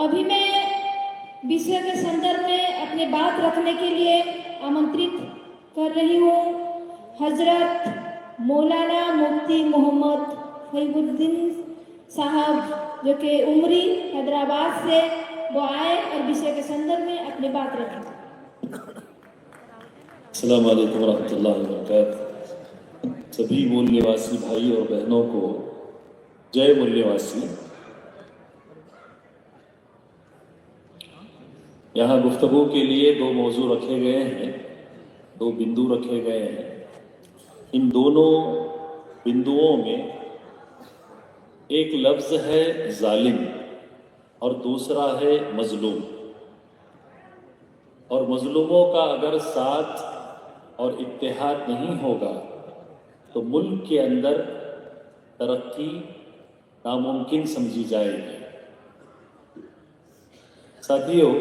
अभी मैं विषय के संदर्भ में अपनी बात रखने के लिए आमंत्रित कर रही हूँ हजरत मौलाना मुफ्ती मोहम्मद फैजुद्दीन साहब, जो कि उमरी हैदराबाद से वो आए और विषय के संदर्भ में अपनी बात रखें। अस्सलाम वालेकुम रहमतुल्लाहि व बरकातहू। सभी मूल्यवासी भाई और बहनों को जय मूल्यवासी। यहाँ गुफ्तगू के लिए दो मौजू रखे गए हैं, दो बिंदु रखे गए हैं। इन दोनों बिंदुओं में एक लफ्ज़ है जालिम और दूसरा है मजलूम। और मजलूमों का अगर साथ और इत्तेहाद नहीं होगा तो मुल्क के अंदर तरक्की नामुमकिन समझी जाएगी। साथियों,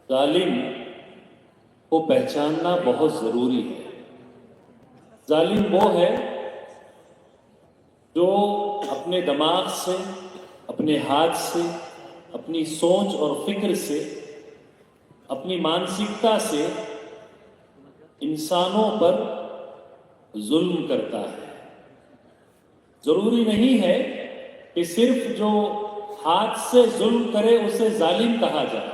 जालिम को पहचानना बहुत ज़रूरी है। जालिम वो है जो अपने दिमाग से, अपने हाथ से, अपनी सोच और फिक्र से, अपनी मानसिकता से इंसानों पर जुल्म करता है। जरूरी नहीं है कि सिर्फ जो हाथ से जुल्म करे उसे जालिम कहा जाए।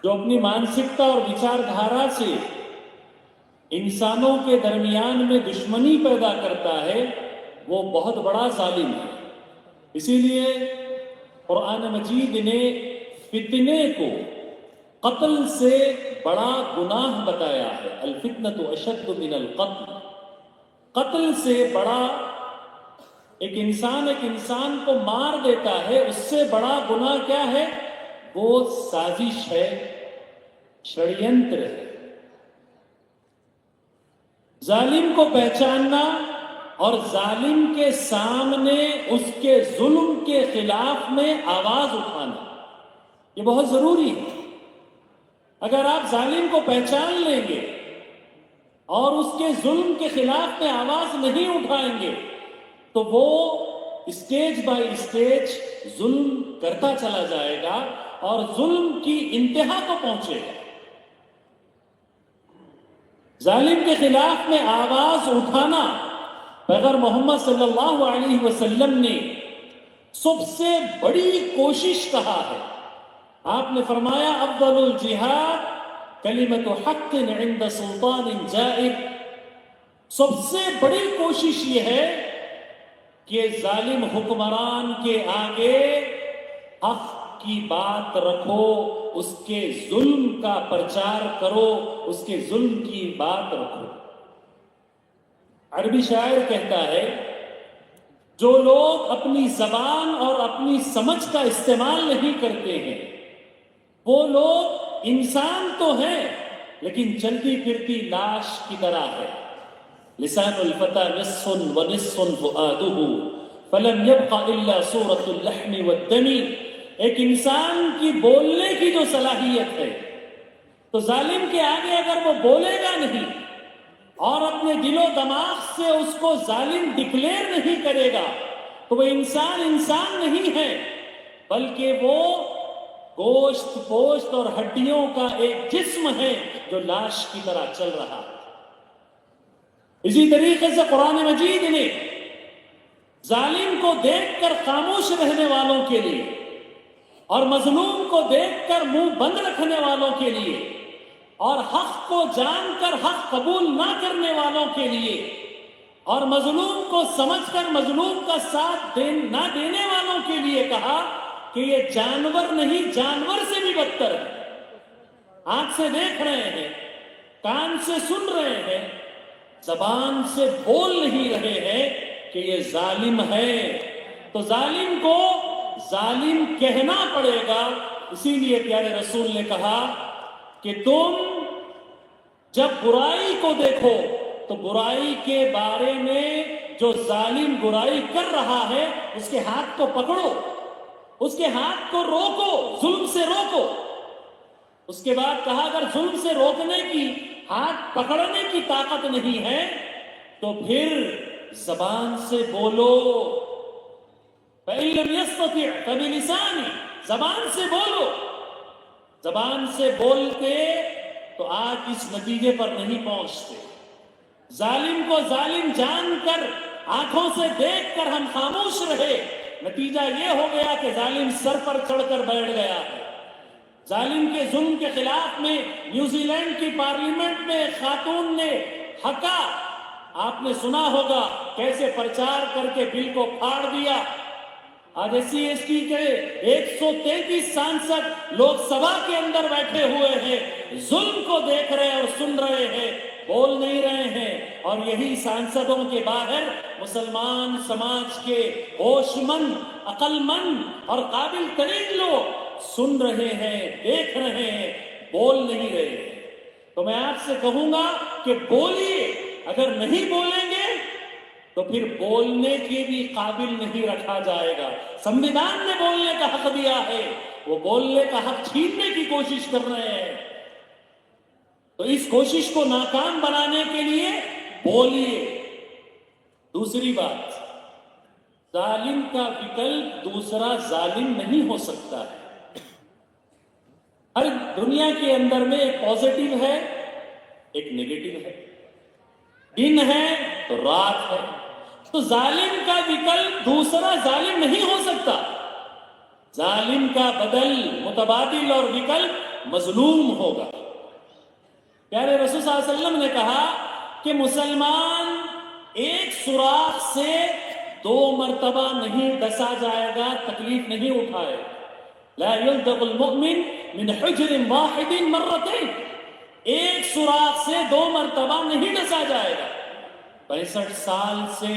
जो अपनी मानसिकता और विचारधारा से इंसानों के दरमियान में दुश्मनी पैदा करता है, वो बहुत बड़ा जालिम है। इसीलिए कुरान मजीद ने फितने को कत्ल से बड़ा गुनाह बताया है। अल फितनतु अशद्दु मिनल क़त्ल। कत्ल से बड़ा, एक इंसान को मार देता है, उससे बड़ा गुनाह क्या है? वो साजिश है, षड्यंत्र है। जालिम को पहचानना और जालिम के सामने उसके जुल्म के खिलाफ में आवाज उठाना, ये बहुत जरूरी है। अगर आप जालिम को पहचान लेंगे और उसके जुल्म के खिलाफ में आवाज नहीं उठाएंगे तो वो स्टेज बाय स्टेज जुल्म करता चला जाएगा और जुल्म की इंतहा को पहुंचेगा। जालिम के खिलाफ में आवाज उठाना पैगंबर मोहम्मद सल्लल्लाहु अलैहि वसल्लम ने सबसे बड़ी कोशिश कहा है। आपने फरमाया अफ़ज़लुल जिहाद कलिमतु हक़्क़िन इंद सुल्तानिन जाइर। सबसे बड़ी कोशिश ये है कि जालिम हुक्मरान के आगे हक़ की बात रखो, उसके जुल्म का प्रचार करो, उसके जुल्म की बात रखो। अरबी शायर कहता है, जो लोग अपनी जबान और अपनी समझ का इस्तेमाल नहीं करते हैं, वो लोग इंसान तो हैं लेकिन चलती फिरती लाश की तरह है। लिसानुल फता निस्फुन व निस्फुन फुआदुहु फलम यब्क़ा इल्ला सूरतुल लहमी वद्दमी। एक इंसान की बोलने की जो सलाहियत है, तो जालिम के आगे अगर वो बोलेगा नहीं और अपने दिलो दिमाग से उसको जालिम डिक्लेयर नहीं करेगा तो वो इंसान नहीं है, बल्कि वो गोश्त पोश्त और हड्डियों का एक जिस्म है जो लाश की तरह चल रहा है। इसी तरीके से कुरान मजीद ने जालिम को देखकर खामोश रहने वालों के लिए और मजलूम को देखकर मुंह बंद रखने वालों के लिए और हक को जानकर हक कबूल ना करने वालों के लिए और मजलूम को समझकर मजलूम का साथ ना देने वालों के लिए कहा कि ये जानवर नहीं, जानवर से भी बदतर है। आंख से देख रहे हैं, कान से सुन रहे हैं, जबान से बोल नहीं रहे हैं कि ये जालिम है। तो जालिम को जालिम कहना पड़ेगा। इसीलिए प्यारे रसूल ने कहा कि तुम जब बुराई को देखो तो बुराई के बारे में जो जालिम बुराई कर रहा है उसके हाथ को पकड़ो, उसके हाथ को रोको, जुल्म से रोको। उसके बाद कहा अगर जुल्म से रोकने की, हाथ पकड़ने की ताकत नहीं है तो फिर जबान से बोलो, यस्तति' फबिलिसानी, जबान से बोलो। जबान से बोलते तो आज इस नतीजे पर नहीं पहुंचते। जालिम को जालिम जानकर, आंखों से देखकर हम खामोश रहे, नतीजा ये हो गया कि जालिम सर पर चढ़कर बैठ गया है। जालिम के जुल्म के खिलाफ में न्यूजीलैंड की पार्लियामेंट में एक खातून ने हका, आपने सुना होगा कैसे प्रचार करके बिल को फाड़ दिया। आज SC/ST के 133 सांसद लोकसभा के अंदर बैठे हुए हैं, जुल्म को देख रहे और सुन रहे हैं, बोल नहीं रहे हैं। और यही सांसदों के बाहर मुसलमान समाज के होशमंद, अक्लमंद और काबिल तरीन लोग सुन रहे हैं, देख रहे हैं, बोल नहीं रहे हैं। तो मैं आपसे कहूंगा कि बोलिए। अगर नहीं बोलेंगे तो फिर बोलने के भी काबिल नहीं रखा जाएगा। संविधान ने बोलने का हक दिया है, वो बोलने का हक छीनने की कोशिश कर रहे हैं। तो इस कोशिश को नाकाम बनाने के लिए बोलिए। दूसरी बात, जालिम का विकल्प दूसरा जालिम नहीं हो सकता है। हर दुनिया के अंदर में एक पॉजिटिव है, एक नेगेटिव है। दिन है तो रात है। तो जालिम का विकल्प दूसरा जालिम नहीं हो सकता। जालिम का बदल, मुतबादिल और विकल्प मजलूम होगा। प्यारे रसूल सल्लल्लाहु अलैहि वसल्लम ने कहा कि मुसलमान एक सुराख से 2 मर्तबा नहीं डसा जाएगा, तकलीफ नहीं उठाए। ला युल्दगुल मुमिन मिन हुज्रिन वाहिदिन मर्रतैन, एक सुराख से 2 मर्तबा नहीं डसा जाएगा। 65 साल से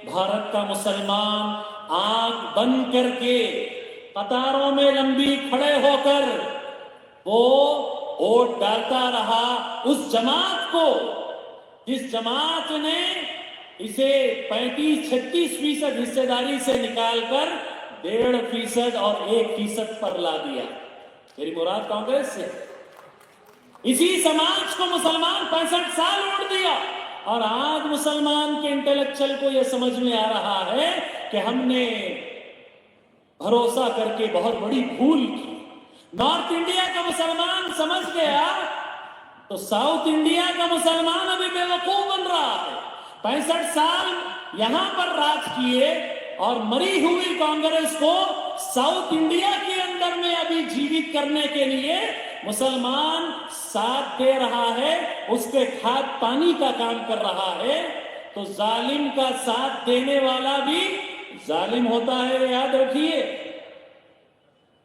भारत का मुसलमान आंख बंद करके कतारों में लंबी खड़े होकर वो वोट डालता रहा उस जमात को, जिस जमात ने इसे 35-36% हिस्सेदारी से निकालकर 1.5% और 1% पर ला दिया। मेरी मुराद कांग्रेस से। इसी समाज को मुसलमान 65 साल वोट दिया और आज मुसलमान के इंटेलेक्चुअल को यह समझ में आ रहा है कि हमने भरोसा करके बहुत बड़ी भूल की। नॉर्थ इंडिया का मुसलमान समझ गया तो साउथ इंडिया का मुसलमान अभी बेवकूफ बन रहा है। 65 साल यहां पर राज किए और मरी हुई कांग्रेस को साउथ इंडिया के अंदर में अभी जीवित करने के लिए मुसलमान साथ दे रहा है, उसके खाद पानी का काम कर रहा है। तो जालिम का साथ देने वाला भी जालिम होता है, याद रखिए।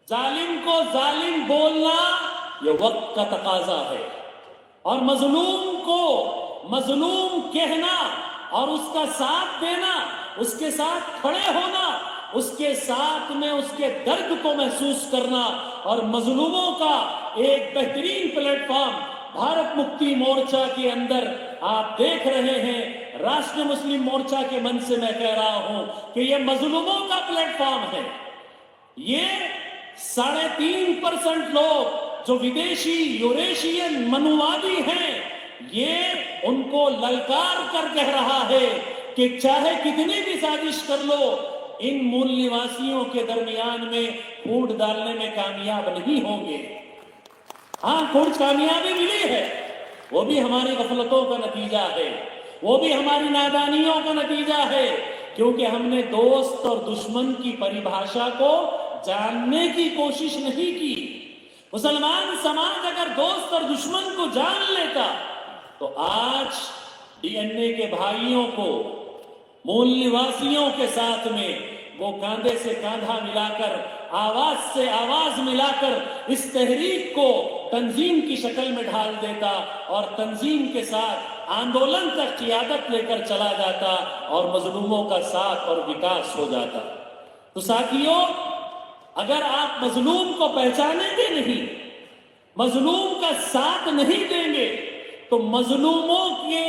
जालिम को जालिम बोलना यह वक्त का तकाजा है और मजलूम को मजलूम कहना और उसका साथ देना, उसके साथ खड़े होना, उसके साथ में उसके दर्द को महसूस करना और मजलूमों का एक बेहतरीन प्लेटफॉर्म भारत मुक्ति मोर्चा के अंदर आप देख रहे हैं। राष्ट्रीय मुस्लिम मोर्चा के मन से मैं कह रहा हूं कि यह मजलूमों का प्लेटफॉर्म है। ये 3.5% लोग जो विदेशी यूरेशियन मनुवादी हैं, ये उनको ललकार कर कह रहा है कि चाहे कितनी भी साजिश कर लो, इन मूल निवासियों के दरमियान में फूट डालने में कामयाब नहीं होंगे। हाँ, कुछ कामयाबी मिली है, वो भी हमारी गफलतों का नतीजा है, वो भी हमारी नादानियों का नतीजा है, क्योंकि हमने दोस्त और दुश्मन की परिभाषा को जानने की कोशिश नहीं की। मुसलमान समाज अगर दोस्त और दुश्मन को जान लेता तो आज डीएनए के भाइयों को मूल निवासियों के साथ में वो कांधे से कांधा मिलाकर, आवाज से आवाज मिलाकर इस तहरीक को तंजीम की शक्ल में ढाल देता और तंजीम के साथ आंदोलन तक क़ियादत लेकर चला जाता और मजलूमों का साथ और विकास हो जाता। तो साथियों, अगर आप मजलूम को पहचानेंगे नहीं, मजलूम का साथ नहीं देंगे, तो मजलूमों के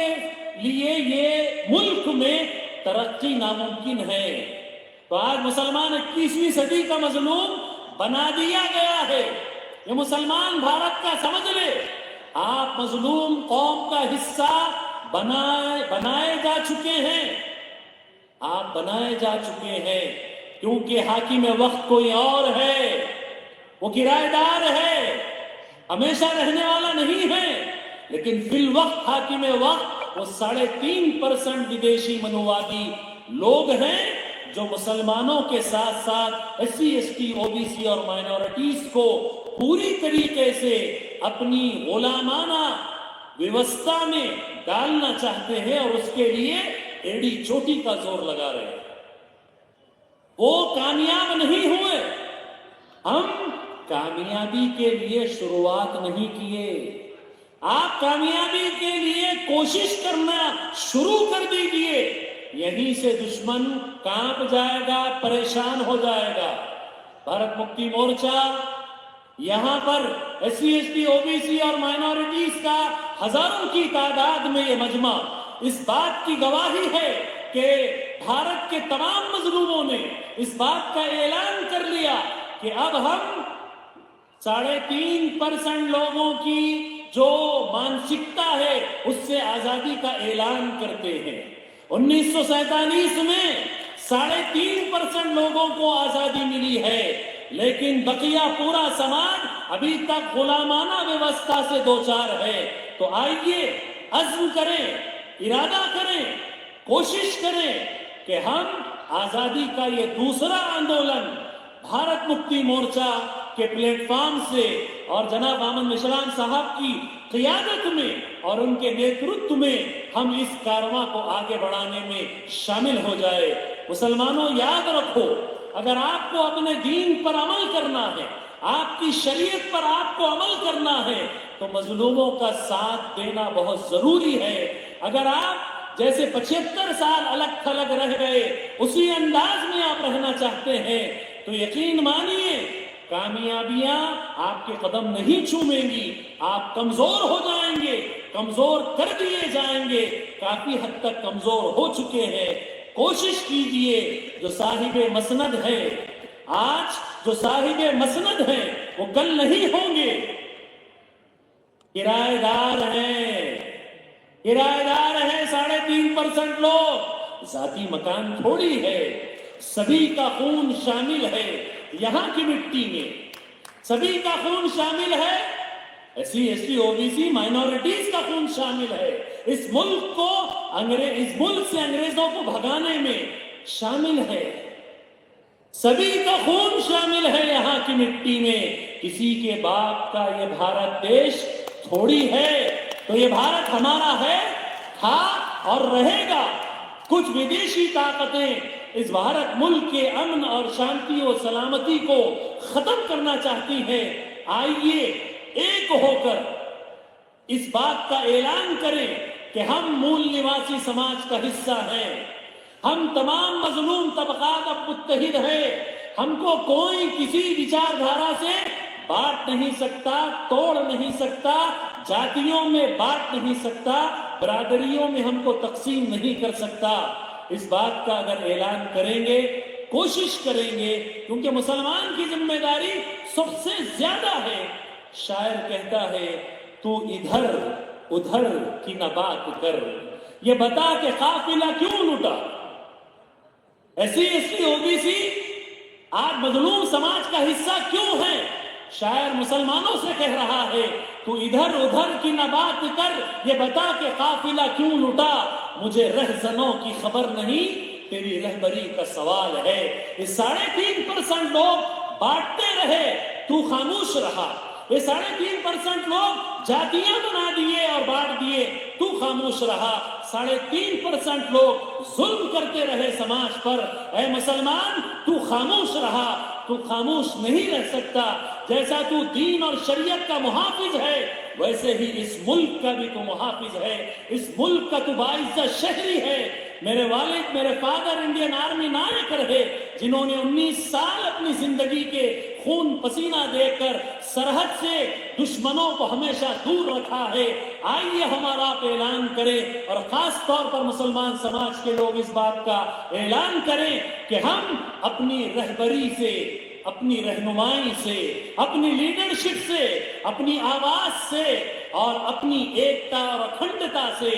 लिए ये मुल्क में तरक्की नामुमकिन है। तो आज मुसलमान 21वीं सदी का मजलूम बना दिया गया है। ये मुसलमान भारत का समझ ले, आप मजलूम कौम का हिस्सा बनाए जा चुके हैं, आप बनाए जा चुके हैं। کیونکہ حاکم وقت کوئی اور ہے، وہ کرایہ دار ہے، ہمیشہ رہنے والا نہیں ہے، لیکن فی الوقت حاکم وقت وہ 3.5% ودیشی منووادی لوگ ہیں جو مسلمانوں کے ساتھ ساتھ S C S T O B C اور مائنورٹیز کو پوری طریقے سے اپنی غلامانہ ویوستھا میں ڈالنا چاہتے ہیں اور اس کے لیے ایڑی چوٹی کا زور لگا رہے ہیں۔ وہ کامیاب نہیں ہوئے، ہم کامیابی کے لیے شروعات نہیں کیے، آپ کامیابی کے لیے کوشش کرنا شروع کر دیجئے، یہیں سے دشمن کانپ جائے گا، پریشان ہو جائے گا۔ بھارت مکتی مورچہ یہاں پر S C S T O B C اور مائنورٹیز کا ہزاروں کی تعداد میں یہ مجمع اس بات کی گواہی ہے کہ بھارت کے تمام مظلوموں نے اس بات کا اعلان کر لیا کہ اب ہم 3.5% لوگوں کی جو مانسکتا ہے اس سے آزادی کا اعلان کرتے ہیں۔ 1947 میں 3.5% لوگوں کو آزادی ملی ہے، لیکن بقیہ پورا سماج ابھی تک غلامانہ ویوستھا سے دوچار ہے۔ تو آئیے عزم کریں، ارادہ کریں، کوشش کریں کہ ہم آزادی کا یہ دوسرا آندولن بھارت مکتی مورچہ کے پلیٹ فارم سے اور جناب آمد مشران صاحب کی قیادت میں اور ان کے نیترتو میں ہم اس کارواں کو آگے بڑھانے میں شامل ہو جائے۔ مسلمانوں یاد رکھو، اگر آپ کو اپنے دین پر عمل کرنا ہے، آپ کی شریعت پر آپ کو عمل کرنا ہے تو مظلوموں کا ساتھ دینا بہت ضروری ہے۔ اگر آپ جیسے 75 سال الگ تھلگ رہ گئے اسی انداز میں آپ رہنا چاہتے ہیں تو یقین مانیے کامیابیاں آپ کے قدم نہیں چومیں گی، آپ کمزور ہو جائیں گے، کمزور کر دیے جائیں گے، کافی حد تک کمزور ہو چکے ہیں۔ کوشش کیجئے، جو صاحب مسند ہے آج، جو صاحب مسند ہیں وہ کل نہیں ہوں گے، کرایہ دار ہیں، کرایہ دار ہیں 3.5% لوگ، ذاتی مکان تھوڑی ہے، سبھی کا خون شامل ہے یہاں کی مٹی میں، سبھی کا خون شامل ہے، S C S T O B C minorities کا خون شامل ہے، اس ملک کو اس ملک سے انگریزوں کو بھگانے میں شامل ہے، سبھی کا خون شامل ہے یہاں کی مٹی میں۔ کسی کے باپ کا یہ بھارت دیش تھوڑی ہے، تو یہ بھارت ہمارا ہے، تھا اور رہے گا۔ کچھ ودیشی طاقتیں اس بھارت ملک کے امن اور شانتی و سلامتی کو ختم کرنا چاہتی ہیں۔ آئیے ایک ہو کر اس بات کا اعلان کریں کہ ہم مول نواسی سماج کا حصہ ہیں، ہم تمام مظلوم طبقات اب متحد ہیں، ہم کو کوئی کسی وچار دھارا سے بانٹ نہیں سکتا، توڑ نہیں سکتا، جاتیوں میں بانٹ نہیں سکتا، برادریوں میں ہم کو تقسیم نہیں کر سکتا۔ اس بات کا اگر اعلان کریں گے، کوشش کریں گے، کیونکہ مسلمان کی ذمہ داری سب سے زیادہ ہے۔ شاعر کہتا ہے تو ادھر ادھر کی نہ بات کر، یہ بتا کہ قافلہ کیوں لٹا۔ S C S T O B C آج مظلوم سماج کا حصہ کیوں ہے؟ شاعر مسلمانوں سے کہہ رہا ہے تو ادھر ادھر کی نہ بات کر، یہ بتا کہ قافلہ کیوں لٹا، مجھے رہزنوں کی خبر نہیں، تیری رہبری کا سوال ہے۔ یہ 3.5% لوگ بانٹتے رہے، تو خاموش رہا۔ یہ 3.5% لوگ جاتیاں بنا دیے اور بانٹ دیے، تو خاموش رہا۔ 3.5% لوگ ظلم کرتے رہے سماج پر، اے مسلمان تو خاموش رہا، تو خاموش نہیں رہ سکتا۔ جیسا تو دین اور شریعت کا محافظ ہے ویسے ہی اس ملک کا بھی تو محافظ ہے، اس ملک کا تو باعزت شہری ہے۔ میرے والد، میرے فادر انڈین آرمی نائک رہے، جنہوں نے 19 سال اپنی زندگی کے خون پسینہ دے کر سرحد سے دشمنوں کو ہمیشہ دور رکھا ہے۔ آئیے ہمارا آپ اعلان کریں، اور خاص طور پر مسلمان سماج کے لوگ اس بات کا اعلان کریں کہ ہم اپنی رہبری سے، اپنی رہنمائی سے، اپنی لیڈرشپ سے، اپنی آواز سے اور اپنی ایکتا اور اکھنڈتا سے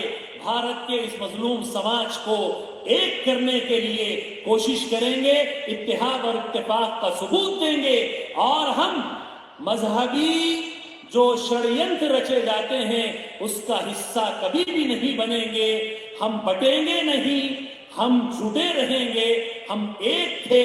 بھارت کے اس مظلوم سماج کو ایک کرنے کے لیے کوشش کریں گے, اتحاد اور اتفاق کا ثبوت دیں گے, اور ہم مذہبی جو شڑینتر رچے جاتے ہیں اس کا حصہ کبھی بھی نہیں بنیں گے. ہم بٹیں گے نہیں, ہم جڑے رہیں گے, ہم ایک تھے,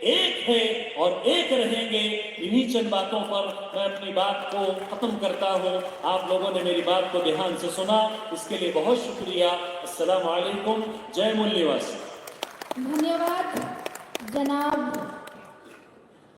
ایک ہے اور ایک رہیں گے. انہی چند باتوں پر میں اپنی بات کو ختم کرتا ہوں. آپ لوگوں نے میری بات کو دھیان سے سنا, اس کے لیے بہت شکریہ. السلام علیکم. جے مول نواسی. धन्यवाद जनाब